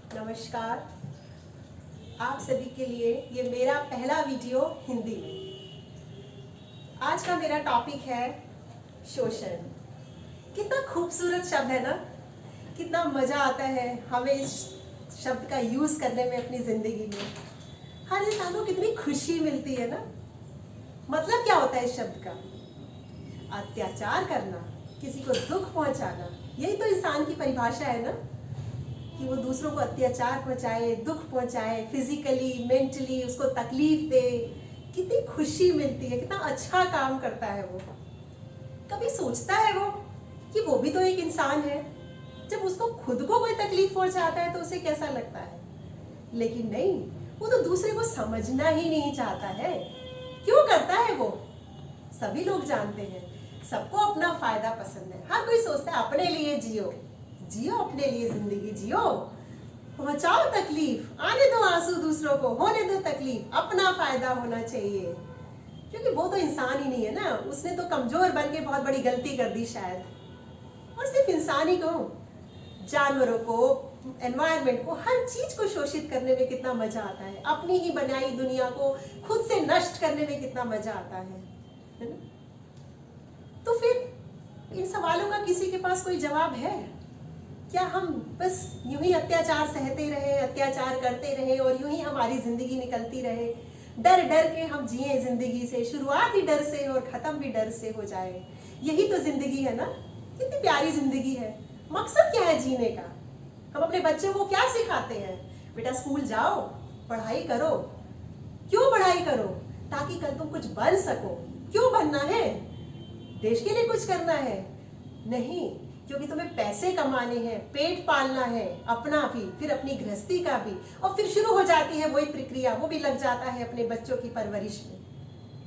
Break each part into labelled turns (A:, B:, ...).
A: नमस्कार। आप सभी के लिए ये मेरा पहला वीडियो हिंदी में। आज का मेरा टॉपिक है शोषण। कितना खूबसूरत शब्द है ना, कितना मज़ा आता है हमें इस शब्द का यूज़ करने में अपनी ज़िंदगी में। हर इंसान को कितनी खुशी मिलती है ना। मतलब क्या होता है इस शब्द का? अत्याचार करना, किसी को दुख पहुंचाना, यही तो इंसान की परिभाषा है ना, कि वो दूसरों को अत्याचार पहुंचाए, दुख पहुंचाए, फिजिकली मेंटली उसको तकलीफ दे। कितनी खुशी मिलती है, कितना अच्छा काम करता है वो। कभी सोचता है वो कि वो भी तो एक इंसान है। जब उसको खुद को कोई तकलीफ पहुंचाता है तो उसे कैसा लगता है? लेकिन नहीं, वो तो दूसरे को समझना ही नहीं चाहता है। क्यों करता है वो? सभी लोग जानते हैं, सबको अपना फायदा पसंद है। हर कोई सोचता है अपने लिए जियो, जियो अपने लिए, जिंदगी जियो, पहुंचाओ तकलीफ, आने दो आंसू दूसरों को, होने दो तकलीफ, अपना फायदा होना चाहिए। क्योंकि वो तो इंसान ही नहीं है ना, उसने तो कमजोर बन के बहुत बड़ी गलती कर दी शायद। और सिर्फ इंसान ही को, जानवरों को, एनवायरनमेंट को, हर चीज को शोषित करने में कितना मजा आता है। अपनी ही बनाई दुनिया को खुद से नष्ट करने में कितना मजा आता है ना? तो फिर इन सवालों का किसी के पास कोई जवाब है क्या? हम बस यूं ही अत्याचार सहते रहे, अत्याचार करते रहे और यूं ही हमारी जिंदगी निकलती रहे? डर डर के हम जिए जिंदगी से, शुरुआत ही डर से और खत्म भी डर से हो जाए। यही तो जिंदगी है ना। कितनी प्यारी जिंदगी है। मकसद क्या है जीने का? हम अपने बच्चों को क्या सिखाते हैं? बेटा स्कूल जाओ, पढ़ाई करो। क्यों पढ़ाई करो? ताकि कल तुम कुछ बन सको। क्यों बनना है? देश के लिए कुछ करना है? नहीं, क्योंकि तुम्हें पैसे कमाने हैं, पेट पालना है, अपना भी, फिर अपनी गृहस्थी का भी। और फिर शुरू हो जाती है वही प्रक्रिया, वो भी लग जाता है अपने बच्चों की परवरिश में।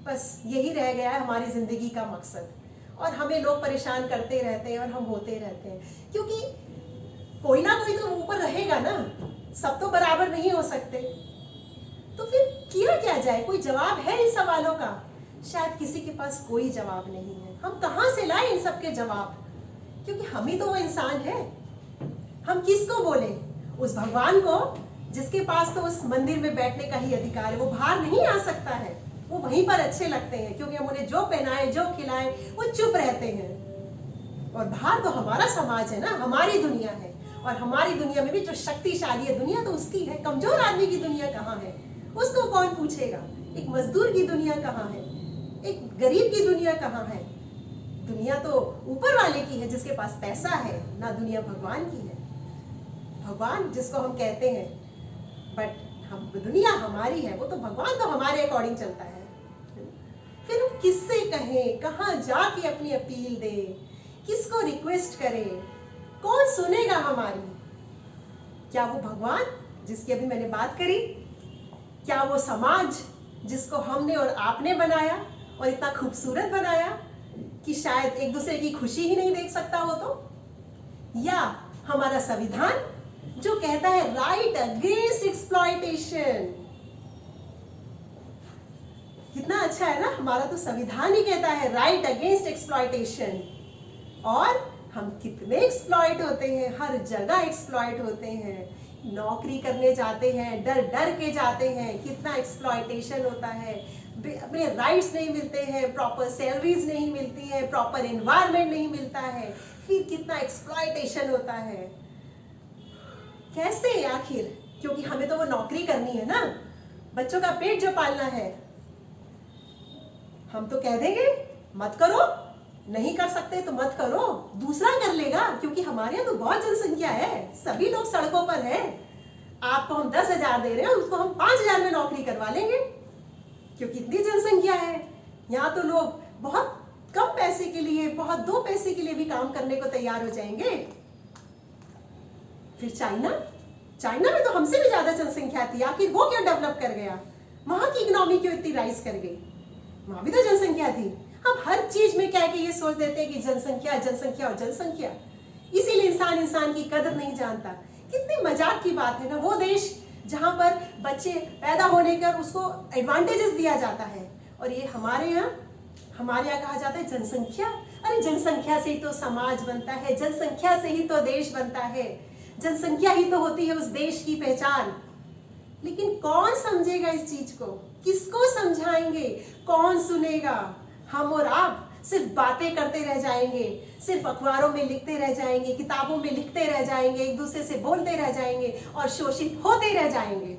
A: बस यही रह गया है हमारी जिंदगी का मकसद। और हमें लोग परेशान करते रहते हैं और हम होते रहते हैं, क्योंकि कोई ना कोई तो ऊपर रहेगा ना, सब तो बराबर नहीं हो सकते। तो फिर किया क्या जाए? कोई जवाब है इन सवालों का? शायद किसी के पास कोई जवाब नहीं है। हम कहाँ से लाए इन सब के जवाब? क्योंकि हम ही तो वो इंसान है। हम किसको बोले? उस भगवान को जिसके पास तो उस मंदिर में बैठने का ही अधिकार है। वो बाहर नहीं आ सकता है, वो वहीं पर अच्छे लगते हैं, क्योंकि हम उन्हें जो पहनाए, जो खिलाए, वो चुप रहते हैं। और बाहर तो हमारा समाज है ना, हमारी दुनिया है। और हमारी दुनिया में भी जो शक्तिशाली है, दुनिया तो उसकी है। कमजोर आदमी की दुनिया कहाँ है? उसको कौन पूछेगा? एक मजदूर की दुनिया कहाँ है? एक गरीब की दुनिया कहाँ है? दुनिया तो ऊपर वाले की है, जिसके पास पैसा है ना। दुनिया भगवान की है, भगवान जिसको हम कहते हैं। बट हम, दुनिया हमारी है, वो तो भगवान तो हमारे अकॉर्डिंग चलता है। फिर हम किससे कहें, कहाँ जाके अपनी अपील दें, किसको रिक्वेस्ट करें? कौन सुनेगा हमारी? क्या वो भगवान जिसकी अभी मैंने बात करी? क्या वो समाज जिसको हमने और आपने बनाया और इतना खूबसूरत बनाया कि शायद एक दूसरे की खुशी ही नहीं देख सकता वो तो? या हमारा संविधान जो कहता है राइट अगेंस्ट एक्सप्लॉयटेशन? कितना अच्छा है ना, हमारा तो संविधान ही कहता है राइट अगेंस्ट एक्सप्लॉयटेशन। और हम कितने एक्सप्लॉयट होते हैं, हर जगह एक्सप्लॉयट होते हैं। नौकरी करने जाते हैं, डर डर के जाते हैं, कितना एक्सप्लॉयटेशन होता है। अपने राइट्स नहीं मिलते हैं, प्रॉपर सैलरीज नहीं मिलती है, प्रॉपर एनवायरनमेंट नहीं मिलता है, फिर कितना एक्सप्लॉयटेशन होता है। कैसे आखिर? क्योंकि हमें तो वो नौकरी करनी है ना, बच्चों का पेट जो पालना है। हम तो कह देंगे मत करो, नहीं कर सकते तो मत करो, दूसरा कर लेगा, क्योंकि हमारे यहाँ तो बहुत जनसंख्या है, सभी लोग सड़कों पर हैं। आपको हम 10,000 दे रहे हैं, उसको हम 5,000 में नौकरी करवा लेंगे, क्योंकि इतनी जनसंख्या है। यहाँ तो लोग बहुत कम पैसे के लिए, बहुत 2 पैसे के लिए भी काम करने को तैयार हो जाएंगे। फिर चाइना में तो हमसे भी ज्यादा जनसंख्या थी, आखिर वो क्यों डेवलप कर गया? वहां की इकोनॉमी क्यों इतनी राइज कर गई? वहां भी तो जनसंख्या थी। हम हर चीज में कह के ये सोच देते हैं कि जनसंख्या जनसंख्या और जनसंख्या, इसीलिए इंसान की कदर नहीं जानता। कितनी मजाक की बात है ना। वो देश जहां पर बच्चे पैदा होने कर उसको एडवांटेजेस दिया जाता है, और ये हमारे यहाँ कहा जाता है जनसंख्या। अरे जनसंख्या से ही तो समाज बनता है, जनसंख्या से ही तो देश बनता है। जनसंख्या ही तो होती है उस देश की पहचान। लेकिन कौन समझेगा इस चीज को? किसको समझाएंगे? कौन सुनेगा? हम और आप सिर्फ बातें करते रह जाएंगे, सिर्फ अखबारों में लिखते रह जाएंगे, किताबों में लिखते रह जाएंगे, एक दूसरे से बोलते रह जाएंगे और शोषित होते रह जाएंगे।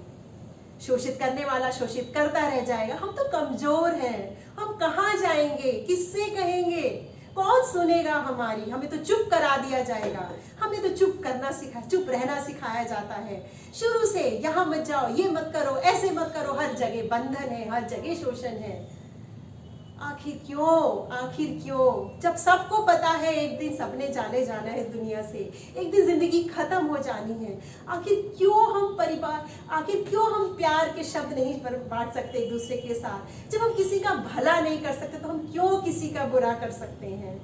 A: शोषित करने वाला शोषित करता रह जाएगा। हम तो कमजोर हैं, हम कहाँ जाएंगे? किससे कहेंगे? कौन सुनेगा हमारी? हमें तो चुप करा दिया जाएगा। हमें तो चुप रहना सिखाया जाता है शुरू से। यहाँ मत जाओ, ये मत करो, ऐसे मत करो, हर जगह बंधन है, हर जगह शोषण है। आखिर क्यों? जब सबको पता है एक दिन सबने जाने जाना है इस दुनिया से, एक दिन जिंदगी खत्म हो जानी है, आखिर क्यों हम प्यार के शब्द नहीं बांट सकते एक दूसरे के साथ? जब हम किसी का भला नहीं कर सकते तो हम क्यों किसी का बुरा कर सकते हैं?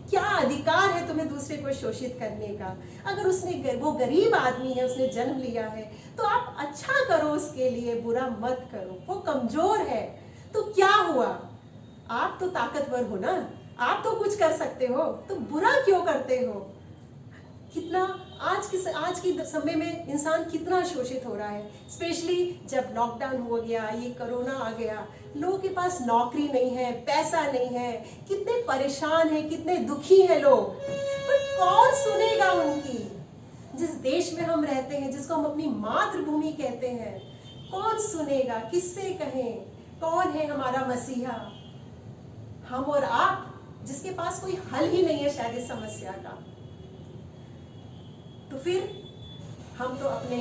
A: क्या अधिकार है तुम्हें दूसरे को शोषित करने का? अगर वो गरीब आदमी है, उसने जन्म लिया है, तो आप अच्छा करो उसके लिए, बुरा मत करो। वो कमजोर है तो क्या हुआ? आप तो ताकतवर हो ना, आप तो कुछ कर सकते हो, तो बुरा क्यों करते हो? कितना आज की समय में इंसान कितना शोषित हो रहा है। स्पेशली जब लॉकडाउन हो गया, ये कोरोना आ गया, लोगों के पास नौकरी नहीं है, पैसा नहीं है, कितने परेशान हैं, कितने दुखी हैं लोग। पर कौन सुनेगा उनकी? जिस देश में हम रहते हैं, जिसको हम अपनी मातृभूमि कहते हैं, कौन सुनेगा? किससे कहें? कौन है हमारा मसीहा? हम और आप, जिसके पास कोई हल ही नहीं है शायद इस समस्या का। तो फिर हम तो अपने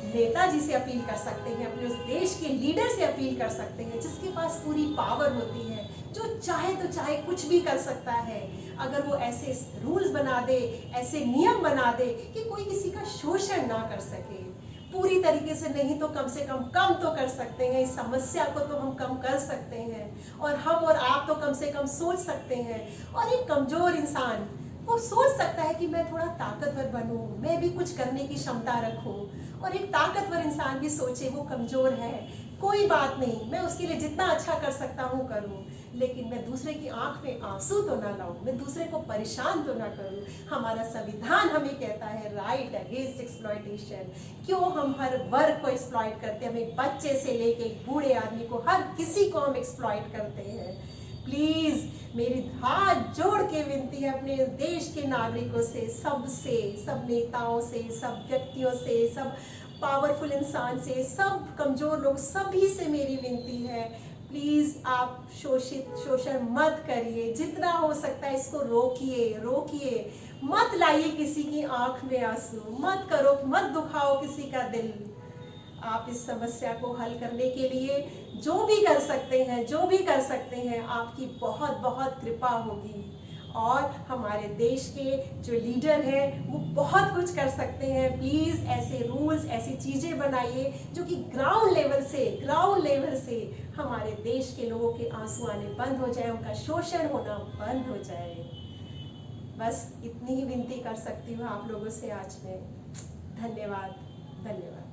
A: नेताजी से अपील कर सकते हैं, अपने उस देश के लीडर से अपील कर सकते हैं जिसके पास पूरी पावर होती है, जो चाहे तो चाहे कुछ भी कर सकता है। अगर वो ऐसे रूल्स बना दे, ऐसे नियम बना दे कि कोई किसी का शोषण ना कर सके, पूरी तरीके से नहीं तो कम से कम तो कर सकते हैं। इस समस्या को तो हम कम कर सकते हैं, और हम और आप तो कम से कम सोच सकते हैं। और एक कमजोर इंसान वो सोच सकता है कि मैं थोड़ा ताकतवर बनूं, मैं भी कुछ करने की क्षमता रखूं। और एक ताकतवर इंसान भी सोचे वो कमजोर है, कोई बात नहीं, मैं उसके लिए जितना अच्छा कर सकता हूँ करूँ, लेकिन मैं दूसरे की आंख में आंसू तो ना लाऊं, मैं दूसरे को परेशान तो ना करूं। हमारा संविधान हमें कहता है राइट अगेंस्ट एक्सप्लॉयटेशन। क्यों हम हर वर्ग को एक्सप्लॉइट करते हैं? हम एक बच्चे से लेके एक बूढ़े आदमी को, हर किसी को हम एक्सप्लॉइट करते हैं। प्लीज मेरी हाथ जोड़ के विनती है अपने देश के नागरिकों से, सब नेताओं से, सब व्यक्तियों से, सब पावरफुल इंसान से, सब कमजोर लोग, सभी से मेरी विनती है, प्लीज आप शोषण मत करिए। जितना हो सकता है इसको रोकिए। मत लाइए किसी की आंख में आंसू, मत करो, मत दुखाओ किसी का दिल। आप इस समस्या को हल करने के लिए जो भी कर सकते हैं, आपकी बहुत बहुत कृपा होगी। और हमारे देश के जो लीडर हैं वो बहुत कुछ कर सकते हैं। प्लीज़ ऐसे रूल्स, ऐसी चीज़ें बनाइए जो कि ग्राउंड लेवल से हमारे देश के लोगों के आंसू आने बंद हो जाए, उनका शोषण होना बंद हो जाए। बस इतनी ही विनती कर सकती हूँ आप लोगों से आज मैं। धन्यवाद।